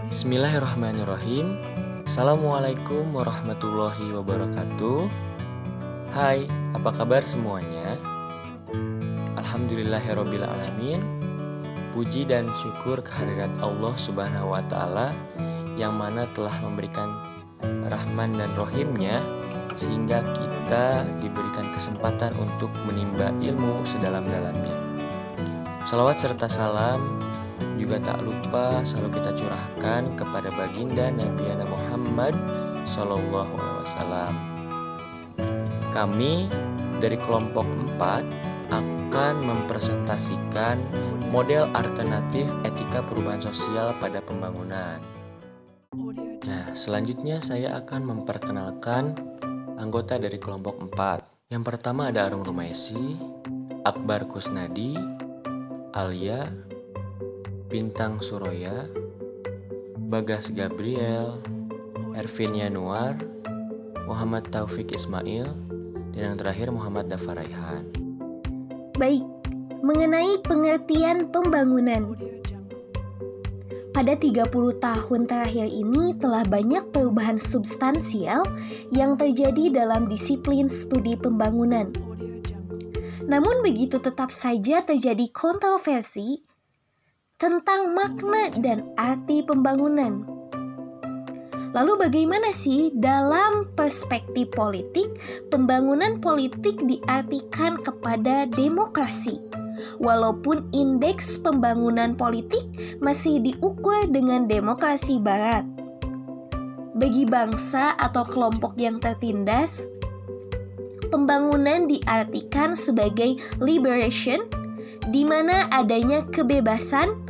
Bismillahirrahmanirrahim. Assalamualaikum warahmatullahi wabarakatuh. Hai, apa kabar semuanya? Alhamdulillahirrabbilalamin. Puji dan syukur kehadirat Allah subhanahu wa ta'ala yang mana telah memberikan rahman dan rohimnya sehingga kita diberikan kesempatan untuk menimba ilmu sedalam-dalamnya. Salawat serta salam juga tak lupa selalu kita curahkan kepada baginda Nabi Muhammad Sallallahu Alaihi Wasallam. Kami dari kelompok 4 akan mempresentasikan model alternatif etika perubahan sosial pada pembangunan. Nah, selanjutnya saya akan memperkenalkan anggota dari kelompok 4. Yang pertama ada Arum Rumaisi, Akbar Kusnadi, Alia, Bintang Suroya, Bagas Gabriel, Ervin Yanuar, Muhammad Taufik Ismail, dan yang terakhir Muhammad Dafa Raihan. Baik, mengenai pengertian pembangunan. Pada 30 tahun terakhir ini telah banyak perubahan substansial yang terjadi dalam disiplin studi pembangunan. Namun begitu tetap saja terjadi kontroversi tentang makna dan arti pembangunan. Lalu bagaimana sih dalam perspektif politik, pembangunan politik diartikan kepada demokrasi? Walaupun indeks pembangunan politik masih diukur dengan demokrasi barat. Bagi bangsa atau kelompok yang tertindas, pembangunan diartikan sebagai liberation, di mana adanya kebebasan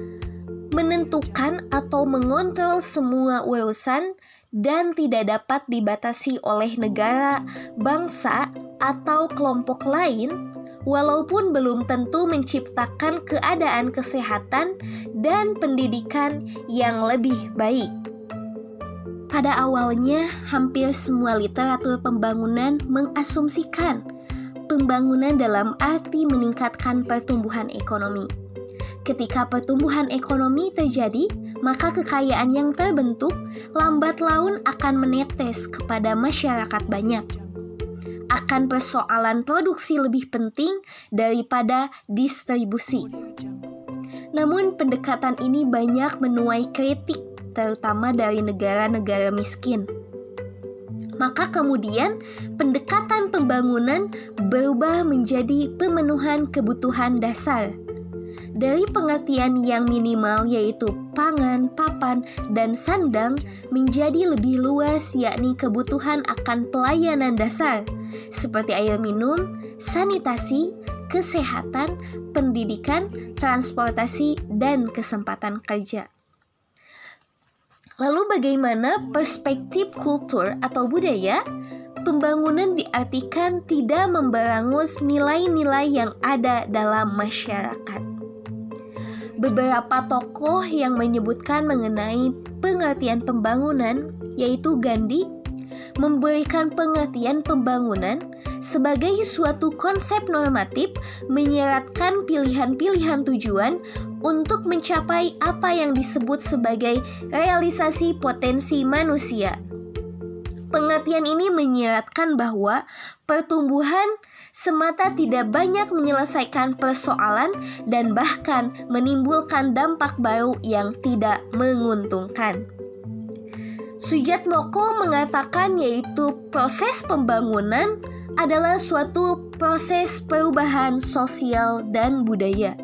menentukan atau mengontrol semua urusan dan tidak dapat dibatasi oleh negara, bangsa, atau kelompok lain, walaupun belum tentu menciptakan keadaan kesehatan dan pendidikan yang lebih baik. Pada awalnya, hampir semua literatur pembangunan mengasumsikan pembangunan dalam arti meningkatkan pertumbuhan ekonomi. Ketika pertumbuhan ekonomi terjadi, maka kekayaan yang terbentuk lambat laun akan menetes kepada masyarakat banyak. Akan persoalan produksi lebih penting daripada distribusi. Namun pendekatan ini banyak menuai kritik, terutama dari negara-negara miskin. Maka kemudian pendekatan pembangunan berubah menjadi pemenuhan kebutuhan dasar. Dari pengertian yang minimal yaitu pangan, papan, dan sandang menjadi lebih luas yakni kebutuhan akan pelayanan dasar seperti air minum, sanitasi, kesehatan, pendidikan, transportasi, dan kesempatan kerja. Lalu bagaimana perspektif kultur atau budaya? Pembangunan diartikan tidak memberangus nilai-nilai yang ada dalam masyarakat. Beberapa tokoh yang menyebutkan mengenai pengertian pembangunan, yaitu Gandhi, memberikan pengertian pembangunan sebagai suatu konsep normatif menyeratkan pilihan-pilihan tujuan untuk mencapai apa yang disebut sebagai realisasi potensi manusia. Pengertian ini menyeratkan bahwa pertumbuhan semata tidak banyak menyelesaikan persoalan dan bahkan menimbulkan dampak baru yang tidak menguntungkan. Sujatmoko mengatakan yaitu proses pembangunan adalah suatu proses perubahan sosial dan budaya.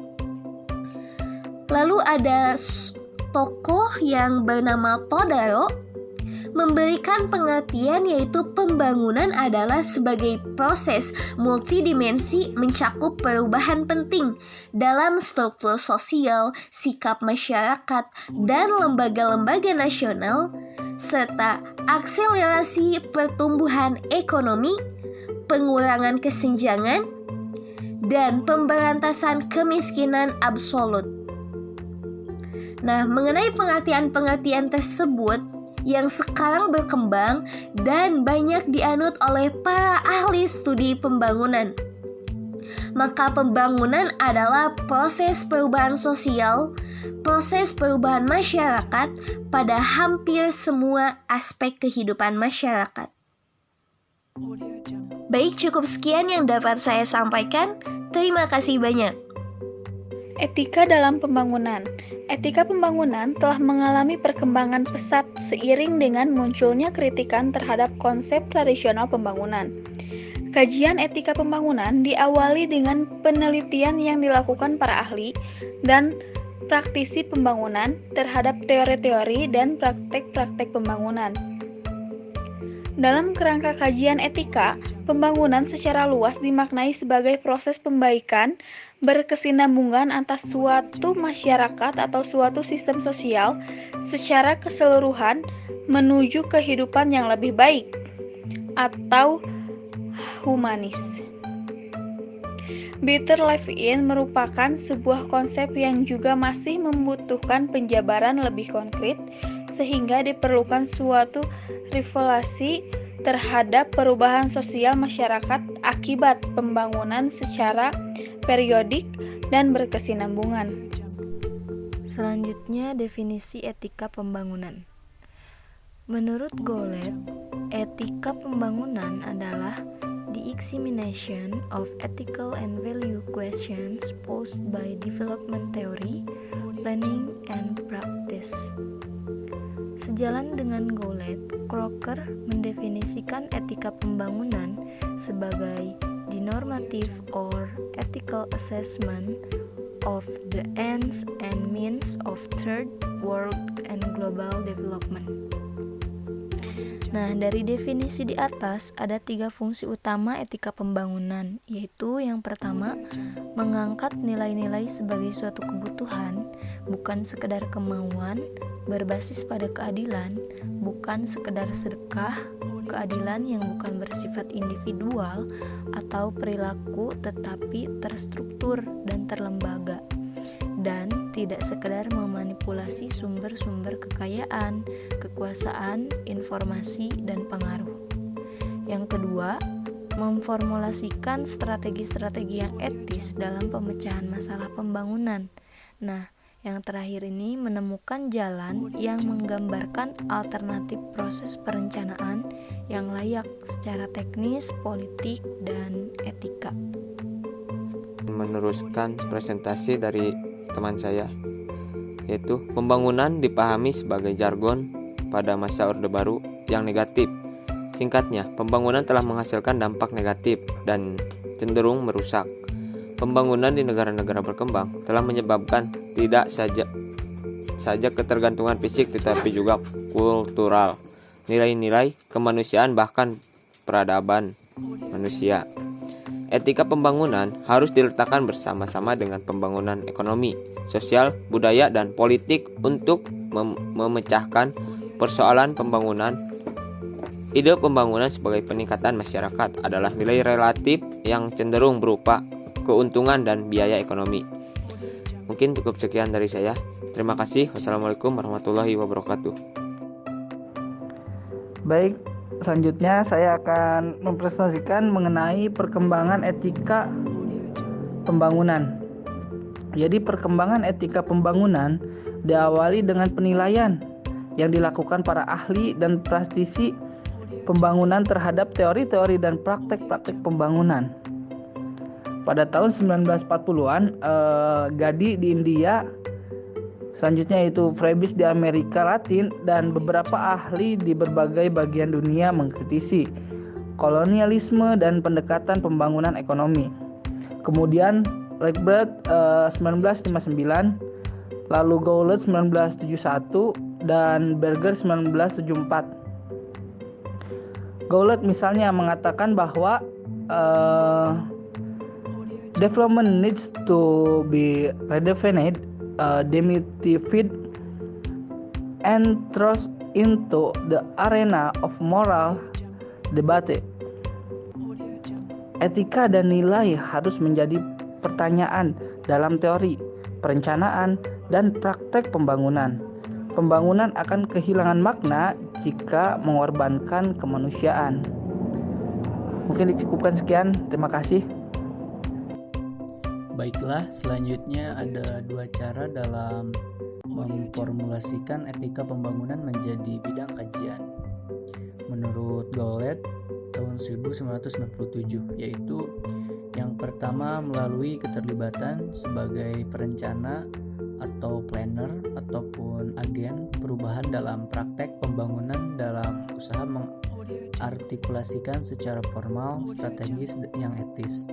Lalu ada tokoh yang bernama Todaro memberikan pengertian yaitu pembangunan adalah sebagai proses multidimensi mencakup perubahan penting dalam struktur sosial, sikap masyarakat, dan lembaga-lembaga nasional, serta akselerasi pertumbuhan ekonomi, pengurangan kesenjangan, dan pemberantasan kemiskinan absolut. Nah, mengenai pengertian-pengertian tersebut yang sekarang berkembang dan banyak dianut oleh para ahli studi pembangunan. maka pembangunan adalah proses perubahan sosial, proses perubahan masyarakat pada hampir semua aspek kehidupan masyarakat. Baik, cukup sekian yang dapat saya sampaikan. Terima kasih banyak. Etika dalam pembangunan. Etika pembangunan telah mengalami perkembangan pesat seiring dengan munculnya kritikan terhadap konsep tradisional pembangunan. Kajian etika pembangunan diawali dengan penelitian yang dilakukan para ahli dan praktisi pembangunan terhadap teori-teori dan praktek-praktek pembangunan. Dalam kerangka kajian etika, pembangunan secara luas dimaknai sebagai proses pembaikan berkesinambungan atas suatu masyarakat atau suatu sistem sosial secara keseluruhan menuju kehidupan yang lebih baik atau humanis. Better Life In merupakan sebuah konsep yang juga masih membutuhkan penjabaran lebih konkret sehingga diperlukan suatu refleksi terhadap perubahan sosial masyarakat akibat pembangunan secara periodik dan berkesinambungan. Selanjutnya, definisi etika pembangunan. Menurut Goulet, etika pembangunan adalah the examination of ethical and value questions posed by development theory, planning, and practice. Sejalan dengan Goulet, Crocker mendefinisikan etika pembangunan sebagai the normative or ethical assessment of the ends and means of third world and global development. Nah, dari definisi di atas ada 3 fungsi utama etika pembangunan, yaitu yang pertama, mengangkat nilai-nilai sebagai suatu kebutuhan, bukan sekedar kemauan, berbasis pada keadilan, bukan sekedar sedekah, keadilan yang bukan bersifat individual atau perilaku tetapi terstruktur dan terlembaga, dan tidak sekedar memanipulasi sumber-sumber kekayaan, kekuasaan, informasi, dan pengaruh. Yang kedua, memformulasikan strategi-strategi yang etis dalam pemecahan masalah pembangunan. Nah, yang terakhir ini menemukan jalan yang menggambarkan alternatif proses perencanaan yang layak secara teknis, politik, dan etika. Meneruskan presentasi dari teman saya, yaitu pembangunan dipahami sebagai jargon pada masa Orde Baru yang negatif. Singkatnya, pembangunan telah menghasilkan dampak negatif dan cenderung merusak. Pembangunan di negara-negara berkembang telah menyebabkan tidak saja ketergantungan fisik tetapi juga kultural, nilai-nilai kemanusiaan bahkan peradaban manusia. Etika pembangunan harus diletakkan bersama-sama dengan pembangunan ekonomi, sosial, budaya, dan politik untuk memecahkan persoalan pembangunan. Ide pembangunan sebagai peningkatan masyarakat adalah nilai relatif yang cenderung berupa keuntungan dan biaya ekonomi. Mungkin cukup sekian dari saya. Terima kasih. Wassalamualaikum warahmatullahi wabarakatuh. Baik, selanjutnya saya akan mempresentasikan mengenai perkembangan etika pembangunan. Jadi perkembangan etika pembangunan diawali dengan penilaian yang dilakukan para ahli dan praktisi pembangunan terhadap teori-teori dan praktek-praktek pembangunan. Pada tahun 1940-an, Gandhi di India, selanjutnya itu Freibisch di Amerika Latin, dan beberapa ahli di berbagai bagian dunia mengkritisi kolonialisme dan pendekatan pembangunan ekonomi. Kemudian Leibert 1959, lalu Goulet 1971, dan Berger 1974. Goulet misalnya mengatakan bahwa development needs to be redefined, demystified, and thrust into the arena of moral debate. Etika dan nilai harus menjadi pertanyaan dalam teori, perencanaan, dan praktek pembangunan. Pembangunan akan kehilangan makna jika mengorbankan kemanusiaan. Mungkin dicukupkan sekian. Terima kasih. Baiklah, selanjutnya ada 2 cara dalam memformulasikan etika pembangunan menjadi bidang kajian. Menurut Gaulet tahun 1997, yaitu yang pertama melalui keterlibatan sebagai perencana atau planner ataupun agen perubahan dalam praktek pembangunan dalam usaha mengartikulasikan secara formal strategis yang etis.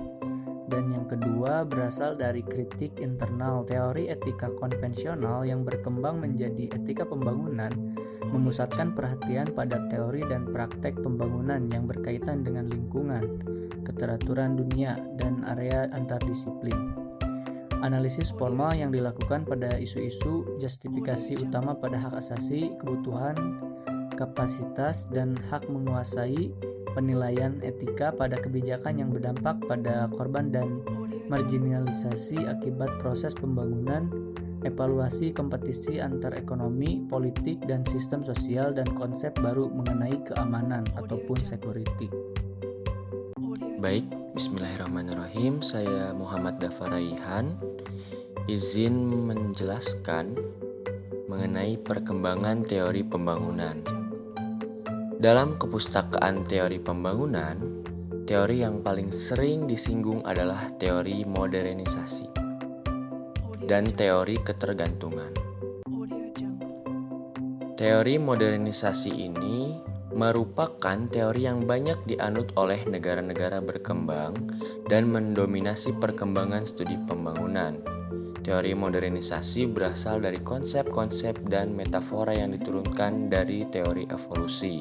Dan yang kedua berasal dari kritik internal teori etika konvensional yang berkembang menjadi etika pembangunan, memusatkan perhatian pada teori dan praktek pembangunan yang berkaitan dengan lingkungan, keteraturan dunia, dan area antardisiplin. Analisis formal yang dilakukan pada isu-isu justifikasi utama pada hak asasi, kebutuhan, kapasitas, dan hak menguasai, penilaian etika pada kebijakan yang berdampak pada korban dan marginalisasi akibat proses pembangunan, evaluasi kompetisi antar ekonomi, politik, dan sistem sosial, dan konsep baru mengenai keamanan ataupun security. Baik, bismillahirrahmanirrahim. Saya Muhammad Dafa Raihan, izin menjelaskan mengenai perkembangan teori pembangunan. Dalam kepustakaan teori pembangunan, teori yang paling sering disinggung adalah teori modernisasi dan teori ketergantungan. Teori modernisasi ini merupakan teori yang banyak dianut oleh negara-negara berkembang dan mendominasi perkembangan studi pembangunan. Teori modernisasi berasal dari konsep-konsep dan metafora yang diturunkan dari teori evolusi.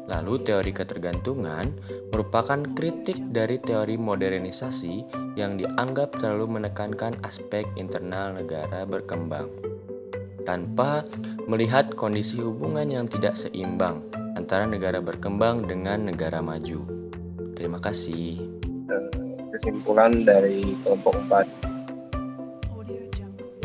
Lalu teori ketergantungan merupakan kritik dari teori modernisasi yang dianggap terlalu menekankan aspek internal negara berkembang, tanpa melihat kondisi hubungan yang tidak seimbang antara negara berkembang dengan negara maju. Terima kasih. Kesimpulan dari kelompok 4,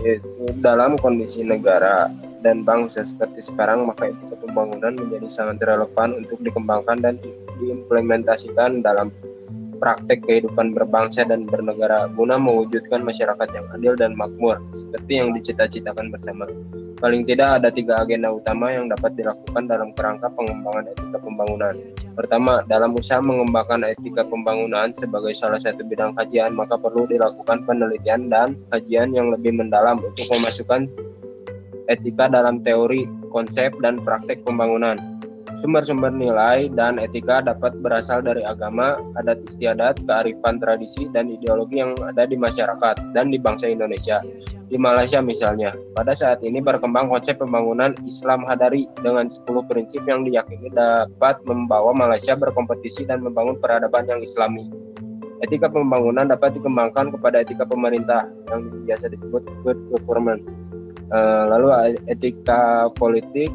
yaitu dalam kondisi negara dan bangsa seperti sekarang, maka etika pembangunan menjadi sangat relevan untuk dikembangkan dan diimplementasikan dalam praktek kehidupan berbangsa dan bernegara guna mewujudkan masyarakat yang adil dan makmur seperti yang dicita-citakan bersama. Paling tidak ada 3 agenda utama yang dapat dilakukan dalam kerangka pengembangan etika pembangunan. Pertama, dalam usaha mengembangkan etika pembangunan sebagai salah satu bidang kajian, maka perlu dilakukan penelitian dan kajian yang lebih mendalam untuk memasukkan etika dalam teori, konsep, dan praktek pembangunan. Sumber-sumber nilai dan etika dapat berasal dari agama, adat istiadat, kearifan tradisi, dan ideologi yang ada di masyarakat dan di bangsa Indonesia. Di Malaysia misalnya, pada saat ini berkembang konsep pembangunan Islam Hadari dengan 10 prinsip yang diyakini dapat membawa Malaysia berkompetisi dan membangun peradaban yang islami. Etika pembangunan dapat dikembangkan kepada etika pemerintah yang biasa disebut good government. Lalu etika politik,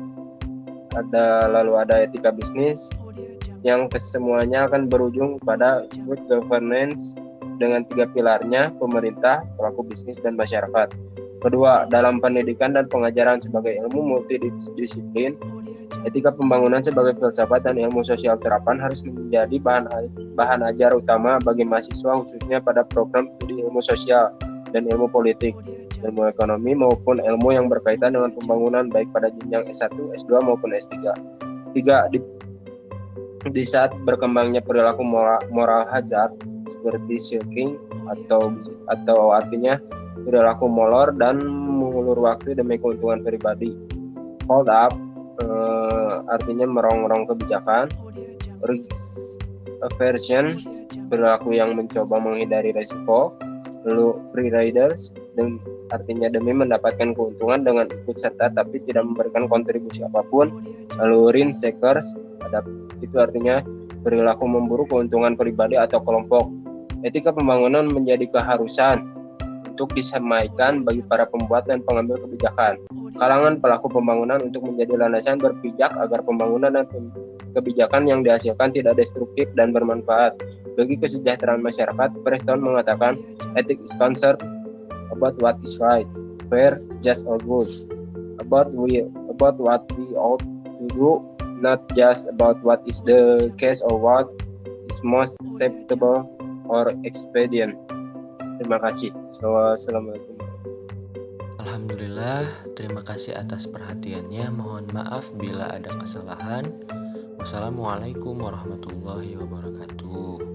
lalu ada etika bisnis, yang kesemuanya akan berujung pada good governance dengan 3 pilarnya: pemerintah, pelaku bisnis, dan masyarakat. Kedua, dalam pendidikan dan pengajaran sebagai ilmu multidisiplin, etika pembangunan sebagai filsafat dan ilmu sosial terapan harus menjadi bahan ajar utama bagi mahasiswa, khususnya pada program studi ilmu sosial dan ilmu politik, ilmu ekonomi, maupun ilmu yang berkaitan dengan pembangunan baik pada jenjang S1, S2 maupun S3. 3. Di saat berkembangnya perilaku moral hazard seperti shirking atau artinya perilaku molor dan mengulur waktu demi keuntungan pribadi. Hold up artinya merongrong kebijakan. Risk aversion, perilaku yang mencoba menghindari resiko. Lalu free riders, artinya demi mendapatkan keuntungan dengan ikut serta tapi tidak memberikan kontribusi apapun. Lalu rent seekers, itu artinya perilaku memburu keuntungan pribadi atau kelompok. Etika pembangunan menjadi keharusan untuk disampaikan bagi para pembuat dan pengambil kebijakan, kalangan pelaku pembangunan, untuk menjadi landasan berpijak agar pembangunan dan kebijakan yang dihasilkan tidak destruktif dan bermanfaat bagi kesejahteraan masyarakat. Preston mengatakan, ethics is concerned about what is right, fair, just, or good, about what we ought to do, not just about what is the case or what is most acceptable or expedient. Terima kasih. Assalamualaikum. Alhamdulillah, terima kasih atas perhatiannya. Mohon maaf bila ada kesalahan. Wassalamualaikum warahmatullahi wabarakatuh.